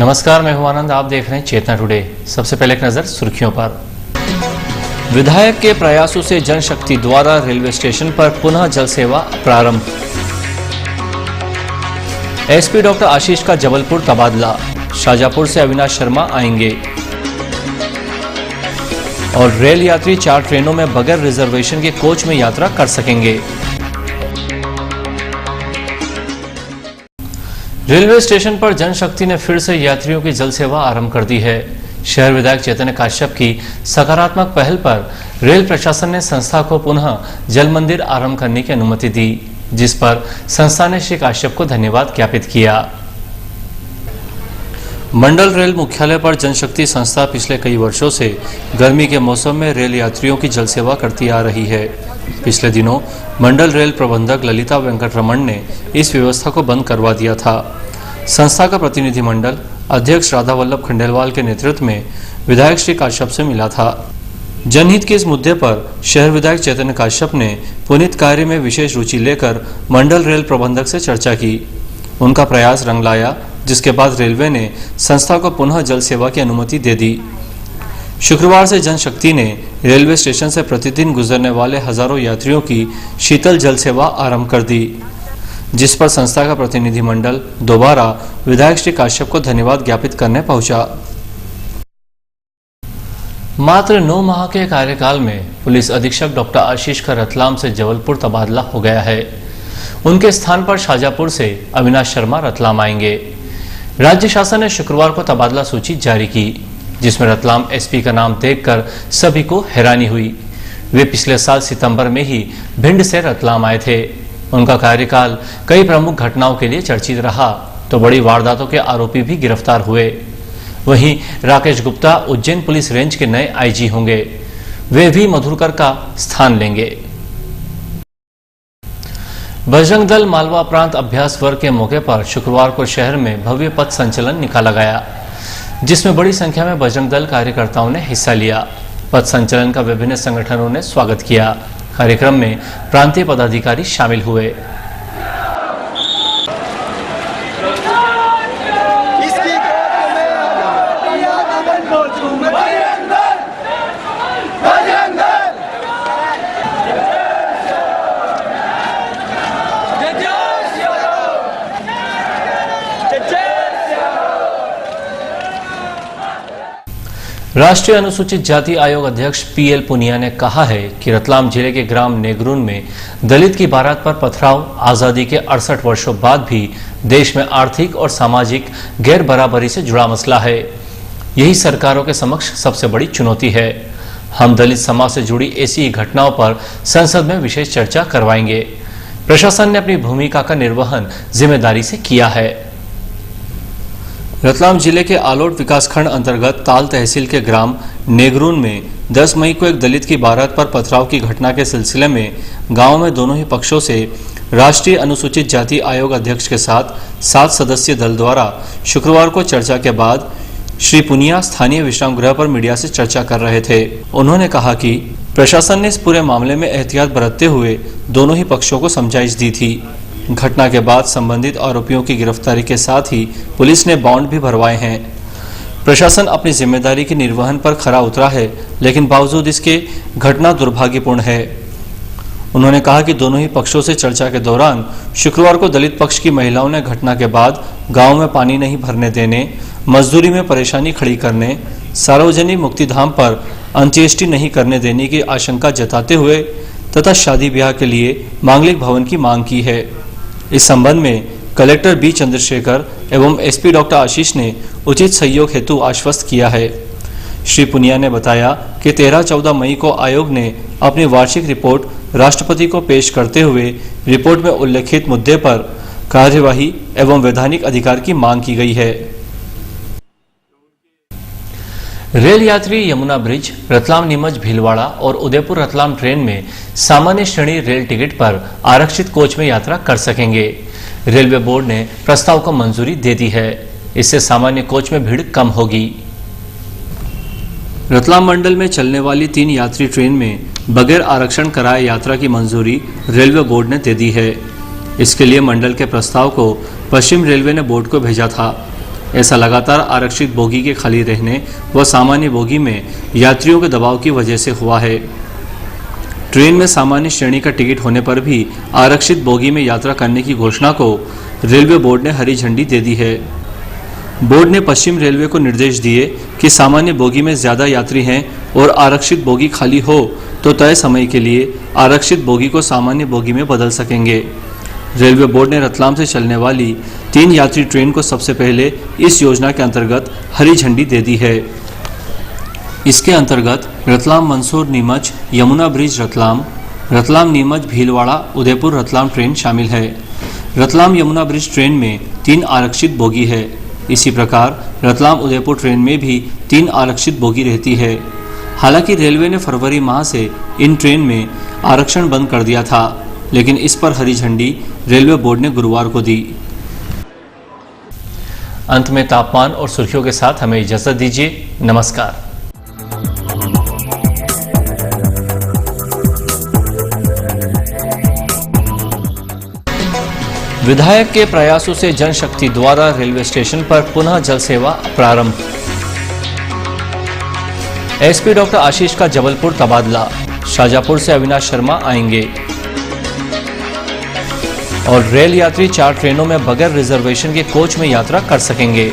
नमस्कार, मैं हूं आनंद। आप देख रहे हैं चेतना टुडे। सबसे पहले एक नजर सुर्खियों पर। विधायक के प्रयासों से जनशक्ति द्वारा रेलवे स्टेशन पर पुनः जल सेवा प्रारंभ। एसपी डॉक्टर आशीष का जबलपुर तबादला। शाजापुर से अविनाश शर्मा आएंगे। और रेल यात्री 4 ट्रेनों में बगैर रिजर्वेशन के कोच में यात्रा कर सकेंगे। रेलवे स्टेशन पर जनशक्ति ने फिर से यात्रियों की जल सेवा आरंभ कर दी है। शहर विधायक चैतन्य काश्यप की सकारात्मक पहल पर रेल प्रशासन ने संस्था को पुनः जल मंदिर आरंभ करने की अनुमति दी, जिस पर संस्था ने श्री काश्यप को धन्यवाद ज्ञापित किया। मंडल रेल मुख्यालय पर जनशक्ति संस्था पिछले कई वर्षों से गर्मी के मौसम में रेल यात्रियों की जल सेवा करती आ रही है। पिछले दिनों मंडल रेल प्रबंधक ललिता वेंकटरमण ने इस व्यवस्था को बंद करवा दिया था। संस्था का प्रतिनिधिमंडल अध्यक्ष राधा वल्लभ खंडेलवाल के नेतृत्व में विधायक श्री काश्यप से मिला था। जनहित के इस मुद्दे पर शहर विधायक चैतन्य काश्यप ने पुनीत कार्य में विशेष रुचि लेकर मंडल रेल प्रबंधक से चर्चा की। उनका प्रयास रंग लाया, जिसके बाद रेलवे ने संस्था को पुनः जल सेवा की अनुमति दे दी। शुक्रवार से जनशक्ति ने रेलवे स्टेशन से प्रतिदिन गुजरने वाले हजारों यात्रियों की शीतल जल सेवा आरंभ कर दी, जिस पर संस्था का प्रतिनिधिमंडल दोबारा विधायक श्री काश्यप को धन्यवाद ज्ञापित करने पहुंचा। मात्र 9 माह के कार्यकाल में पुलिस अधीक्षक डॉक्टर आशीष का रतलाम से जबलपुर तबादला हो गया है। उनके स्थान पर शाजापुर से अविनाश शर्मा रतलाम आएंगे। राज्य शासन ने शुक्रवार को तबादला सूची जारी की, जिसमें रतलाम एसपी का नाम देखकर सभी को हैरानी हुई। वे पिछले साल सितंबर में ही भिंड से रतलाम आए थे। उनका कार्यकाल कई प्रमुख घटनाओं के लिए चर्चित रहा, तो बड़ी वारदातों के आरोपी भी गिरफ्तार हुए। वहीं राकेश गुप्ता उज्जैन पुलिस रेंज के नए आईजी होंगे। वे भी मधुरकर का स्थान लेंगे। बजरंग दल मालवा प्रांत अभ्यास वर्ग के मौके पर शुक्रवार को शहर में भव्य पथ संचलन निकाला गया, जिसमें बड़ी संख्या में बजरंग दल कार्यकर्ताओं ने हिस्सा लिया। पथ संचलन का विभिन्न संगठनों ने स्वागत किया। कार्यक्रम में प्रांतीय पदाधिकारी शामिल हुए। राष्ट्रीय अनुसूचित जाति आयोग अध्यक्ष पीएल पुनिया ने कहा है कि रतलाम जिले के ग्राम नेगरून में दलित की बारात पर पथराव आजादी के 68 वर्षों बाद भी देश में आर्थिक और सामाजिक गैर बराबरी से जुड़ा मसला है। यही सरकारों के समक्ष सबसे बड़ी चुनौती है। हम दलित समाज से जुड़ी ऐसी घटनाओं पर संसद में विशेष चर्चा करवाएंगे। प्रशासन ने अपनी भूमिका का निर्वहन जिम्मेदारी से किया है। रतलाम जिले के आलोट विकासखंड अंतर्गत ताल तहसील के ग्राम नेगरून में 10 मई को एक दलित की बारात पर पथराव की घटना के सिलसिले में गांव में दोनों ही पक्षों से राष्ट्रीय अनुसूचित जाति आयोग अध्यक्ष के साथ 7 सदस्यीय दल द्वारा शुक्रवार को चर्चा के बाद श्री पुनिया स्थानीय विश्राम गृह पर मीडिया से चर्चा कर रहे थे। उन्होंने कहा कि प्रशासन ने इस पूरे मामले में एहतियात बरतते हुए दोनों ही पक्षों को समझाइश दी थी। घटना के बाद संबंधित आरोपियों की गिरफ्तारी के साथ ही पुलिस ने बॉन्ड भी भरवाए हैं। प्रशासन अपनी जिम्मेदारी के निर्वहन पर खरा उतरा है, लेकिन बावजूद इसके घटना दुर्भाग्यपूर्ण है। उन्होंने कहा कि दोनों ही पक्षों से चर्चा के दौरान शुक्रवार को दलित पक्ष की महिलाओं ने घटना के बाद गांव में पानी नहीं भरने देने, मजदूरी में परेशानी खड़ी करने, सार्वजनिक मुक्तिधाम पर अंत्येष्टि नहीं करने देने की आशंका जताते हुए तथा शादी ब्याह के लिए मांगलिक भवन की मांग की है। इस संबंध में कलेक्टर बी चंद्रशेखर एवं एसपी डॉक्टर आशीष ने उचित सहयोग हेतु आश्वस्त किया है। श्री पुनिया ने बताया कि 13-14 मई को आयोग ने अपनी वार्षिक रिपोर्ट राष्ट्रपति को पेश करते हुए रिपोर्ट में उल्लेखित मुद्दे पर कार्यवाही एवं वैधानिक अधिकार की मांग की गई है। रेल यात्री यमुना ब्रिज, रतलाम नीमच भीलवाड़ा और उदयपुर रतलाम ट्रेन में सामान्य श्रेणी रेल टिकट पर आरक्षित कोच में यात्रा कर सकेंगे। रेलवे बोर्ड ने प्रस्ताव को मंजूरी दे दी है। इससे सामान्य कोच में भीड़ कम होगी। रतलाम मंडल में चलने वाली 3 यात्री ट्रेन में बगैर आरक्षण कराए यात्रा की मंजूरी रेलवे बोर्ड ने दे दी है। इसके लिए मंडल के प्रस्ताव को पश्चिम रेलवे ने बोर्ड को भेजा था। ऐसा लगातार आरक्षित बोगी के खाली रहने व सामान्य बोगी में यात्रियों के दबाव की वजह से हुआ है। ट्रेन में सामान्य श्रेणी का टिकट होने पर भी आरक्षित बोगी में यात्रा करने की घोषणा को रेलवे बोर्ड ने हरी झंडी दे दी है। बोर्ड ने पश्चिम रेलवे को निर्देश दिए कि सामान्य बोगी में ज्यादा यात्री हैं और आरक्षित बोगी खाली हो तो तय समय के लिए आरक्षित बोगी को सामान्य बोगी में बदल सकेंगे। रेलवे बोर्ड ने रतलाम से चलने वाली 3 यात्री ट्रेन को सबसे पहले इस योजना के अंतर्गत हरी झंडी दे दी है। इसके अंतर्गत रतलाम मंसूर नीमच यमुना ब्रिज रतलाम, रतलाम नीमच भीलवाड़ा उदयपुर रतलाम ट्रेन शामिल है। रतलाम यमुना ब्रिज ट्रेन में 3 आरक्षित बोगी है। इसी प्रकार रतलाम उदयपुर ट्रेन में भी 3 आरक्षित बोगी रहती है। हालांकि रेलवे ने फरवरी माह से इन ट्रेन में आरक्षण बंद कर दिया था, लेकिन इस पर हरी झंडी रेलवे बोर्ड ने गुरुवार को दी। अंत में तापमान और सुर्खियों के साथ हमें इजाजत दीजिए। नमस्कार। विधायक के प्रयासों से जनशक्ति द्वारा रेलवे स्टेशन पर पुनः जल सेवा प्रारंभ। एसपी डॉक्टर आशीष का जबलपुर तबादला, शाजापुर से अविनाश शर्मा आएंगे। और रेल यात्री 4 ट्रेनों में बगैर रिजर्वेशन के कोच में यात्रा कर सकेंगे।